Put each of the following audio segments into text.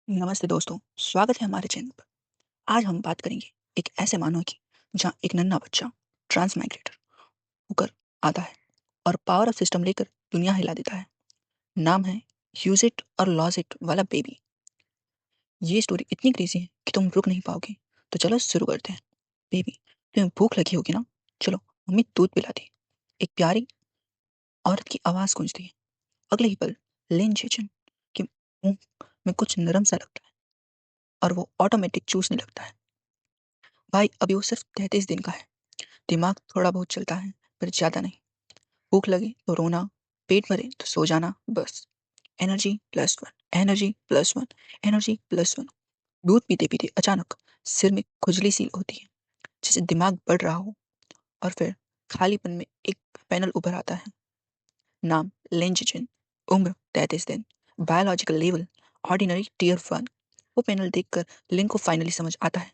नमस्ते दोस्तों, स्वागत है हमारे चैनल पर। आज हम बात करेंगे एक ऐसे मानव की जहाँ एक नन्हा बच्चा ट्रांस माइग्रेटर होकर आता है और पावर ऑफ सिस्टम लेकर दुनिया हिला देता है। नाम है यूज इट और लॉस इट वाला बेबी। ये स्टोरी इतनी क्रेजी है कि तुम रुक नहीं पाओगे। तो चलो शुरू करते हैं। बेबी, तुम्हें भूख लगी होगी ना? चलो मम्मी दूध पिलाती। एक प्यारी औरत की आवाज़ गूंजती है। अगले ही पल लेन चेचन के मुंह में कुछ नरम सा लगता है और वो ऑटोमेटिक चूसने लगता है। भाई अभी वो सिर्फ 33 दिन का है। दिमाग थोड़ा बहुत चलता है पर ज्यादा नहीं। भूख लगे तो रोना, पेट भरे तो सो जाना, बस। Energy plus one, energy plus one, energy plus one. दूध पीते पीते अचानक सिर में खुजली सी होती है, जैसे दिमाग बढ़ रहा हो। और फिर खालीपन में एक पैनल उभर आता है। नाम लेंजिन, उम्र 33 दिन, बायोलॉजिकल लेवल ऑर्डिनरी टीयर 1। वो पैनल देखकर लिन को फाइनली समझ आता है।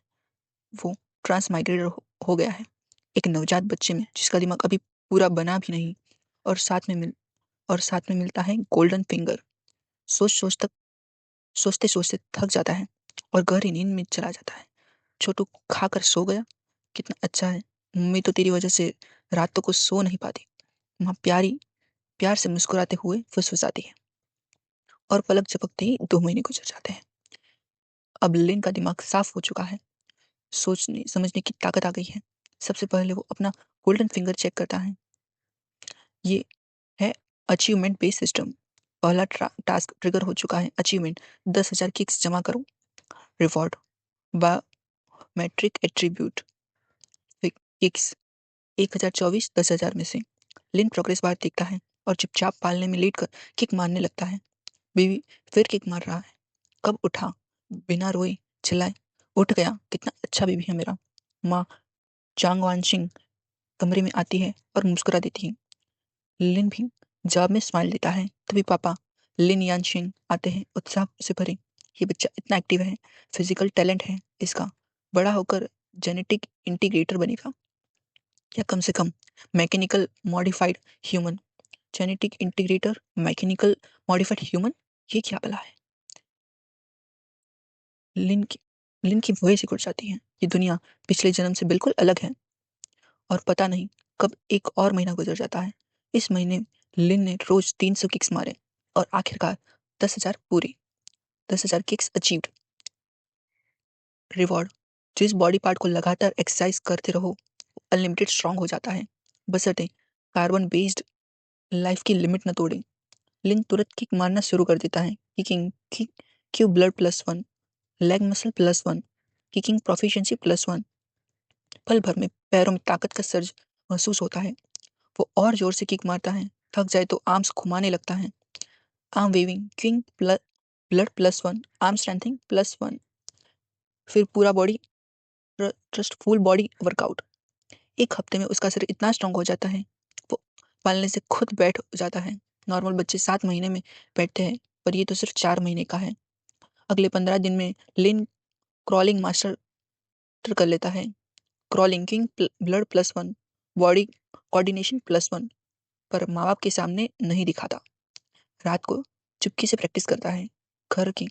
वो ट्रांसमाइग्रेटर हो गया है, एक नवजात बच्चे में जिसका दिमाग अभी पूरा बना भी नहीं। और साथ में मिलता है गोल्डन फिंगर। सोच सोच तक सोचते सोचते थक जाता है और गहरी नींद में चला जाता है। छोटू खाकर सो गया, कितना अच्छा है। मम्मी तो तेरी वजह से रातों को सो नहीं पाती। माँ प्यार से मुस्कुराते हुए फुसफुसाती है। और पलक झपकते ही 2 महीने गुजर जाते हैं। अब लिन का दिमाग साफ हो चुका है, सोचने समझने की ताकत आ गई है। सबसे पहले वो अपना गोल्डन फिंगर चेक करता है। ये है अचीवमेंट बेस्ड सिस्टम। पहला टास्क ट्रिगर हो चुका है। अचीवमेंट 10,000 किक्स जमा करो। रिवॉर्ड बायोमेट्रिक एट्रीब्यूट किक्स 1024 10,000 में से। लिन प्रोग्रेस बार देखता है और चुपचाप पालने में लेट कर किक मारने लगता है। बेबी फिर किक मार रहा है। कब उठा, बिना रोए चिल्लाए, उठ गया, कितना अच्छा बेबी है मेरा। माँ चांग वानशिंग कमरे में आती है और मुस्कुरा देती है। लिन भी जवाब में स्माइल देता है। तभी पापा लिन यानशिंग आते हैं, उत्साह से भरे। ये बच्चा इतना एक्टिव है, फिजिकल टैलेंट है इसका, बड़ा होकर जेनेटिक इंटीग्रेटर बनेगा, या कम से कम mechanical modified human. Genetic integrator, mechanical modified human, ये क्या भला है? लिन की लिन की वही सिकुड़ जाती है। ये दुनिया पिछले जन्म से बिल्कुल अलग है। और पता नहीं कब एक और महीना गुजर जाता है। इस महीने लिन ने रोज 300 किक्स मारे और आखिरकार 10,000 पूरी। 10,000 किक्स अचीव्ड। रिवॉर्ड, जिस बॉडी पार्ट को लगातार एक्सरसाइज करते रहो अनलिमिटेड स्ट्रांग हो जाता है, बशर्ते कार्बन बेस्ड लाइफ की लिमिट न तोड़े। लिन तुरंत किक मारना शुरू कर देता है। Kicking kick Q blood +1, leg muscle +1, kicking proficiency +1। पल भर में पैरों में ताकत का सर्ज महसूस होता है। वो और जोर से किक मारता है। थक जाए तो आर्म्स घुमाने लगता है। Arm waving king blood +1, arm strengthening +1। फिर पूरा body trust full body workout. एक हफ्ते में उसका शरीर इतना स्ट्रांग हो जाता है, वो पालने से खुद बैठ जाता है। नॉर्मल बच्चे 7 महीने में बैठते हैं, पर ये तो सिर्फ 4 महीने का है। अगले 15 दिन में लिन क्रॉलिंग मास्टर कर लेता है। Crawling king blood +1, body coordination +1। पर माँ बाप के सामने नहीं दिखाता। रात को चुपके से प्रैक्टिस करता है। घर की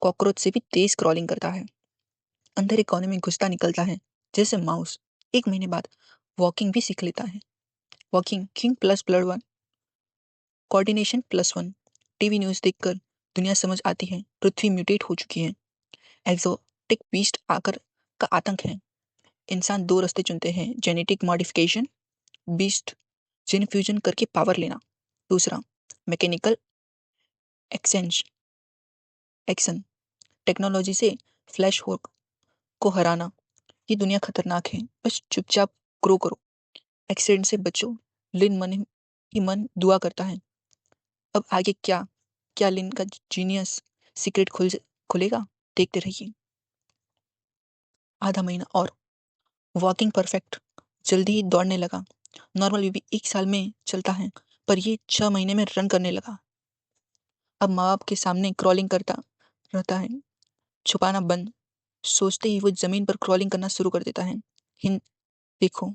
कॉकरोच से भी तेज क्रॉलिंग करता है। अंधेरे कोने में घुसता निकलता है जैसे माउस। 1 महीने बाद वॉकिंग भी सीख लेता है। Walking king plus blood 1, coordination +1। TV news देखकर दुनिया समझ आती है, पृथ्वी म्यूटेट हो चुकी है। एक्सोटिक बीस्ट आकर का आतंक है। इंसान दो रास्ते चुनते हैं, genetic modification, beast gene fusion करके पावर लेना। दूसरा मैकेनिकल एक्सचेंज एक्शन, टेक्नोलॉजी से फ्लैश होक को हराना। ये दुनिया खतरनाक है, बस चुपचाप ग्रो करो, एक्सीडेंट से बचो। लिन मन ही मन दुआ करता है। अब आगे क्या? क्या लिन का जीनियस सीक्रेट खुलेगा? देखते रहिए। आधा महीना और, वॉकिंग परफेक्ट, जल्दी ही दौड़ने लगा। नॉर्मल भी 1 साल में चलता है, पर ये 6 महीने में रन करने लगा। अब माँ बाप के सामने क्रॉलिंग करता रहता है, छुपाना बंद। सोचते ही वो जमीन पर क्रॉलिंग करना शुरू कर देता है। हिंद देखो,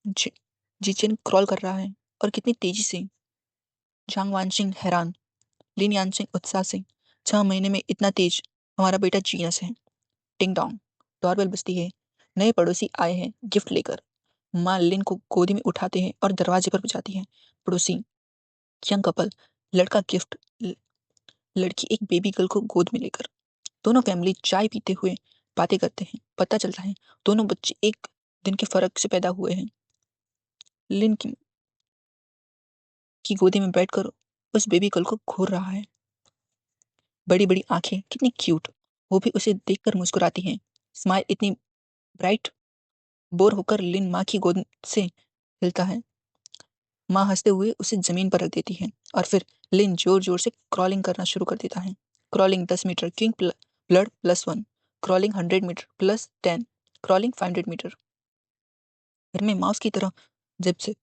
जी जिचेन क्रॉल कर रहा है, और कितनी तेजी से। झांग वानसिंग हैरान, लिन यानसिंग उत्साह से। 6 महीने में इतना तेज। हमारा बेटा जीनियस है। टिंग डोंग, डोरबेल बजती है। नए पड़ोसी आए हैं गिफ्ट लेकर। माँ लिन को गोदी में उठाते हैं और दरवाजे पर बजाती है। पड़ोसी, यंग कपल, लड़का गिफ्ट, लड़की एक बेबी गर्ल को गोद में लेकर। दोनों फैमिली चाय पीते हुए बातें करते हैं। पता चलता है दोनों बच्चे एक दिन के फर्क से पैदा हुए हैं। लिन की गोदी में बैठकर उस बेबी गर्ल को घूर रहा है। बड़ी बड़ी आंखें, कितनी क्यूट। वो भी उसे देखकर मुस्कुराती हैं। स्माइल इतनी ब्राइट। बोर होकर लिन माँ की गोद से हिलता है। माँ हंसते हुए उसे जमीन पर रख देती है और फिर लिन जोर जोर से क्रॉलिंग करना शुरू कर देता है। Crawling 10 meter, king blood +1। Crawling 100 meter +10। Crawling 500 meter. घर में माउस की तरह जिप से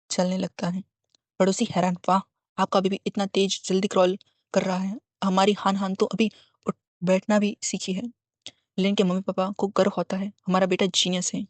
चलने लगता है। पड़ोसी हैरान, वाह, आपका बेबी इतना तेज जल्दी क्रॉल कर रहा है। हमारी हान हान तो अभी उठ बैठना भी सीखी है। लिन के मम्मी पापा को गर्व होता है, हमारा बेटा जीनियस है।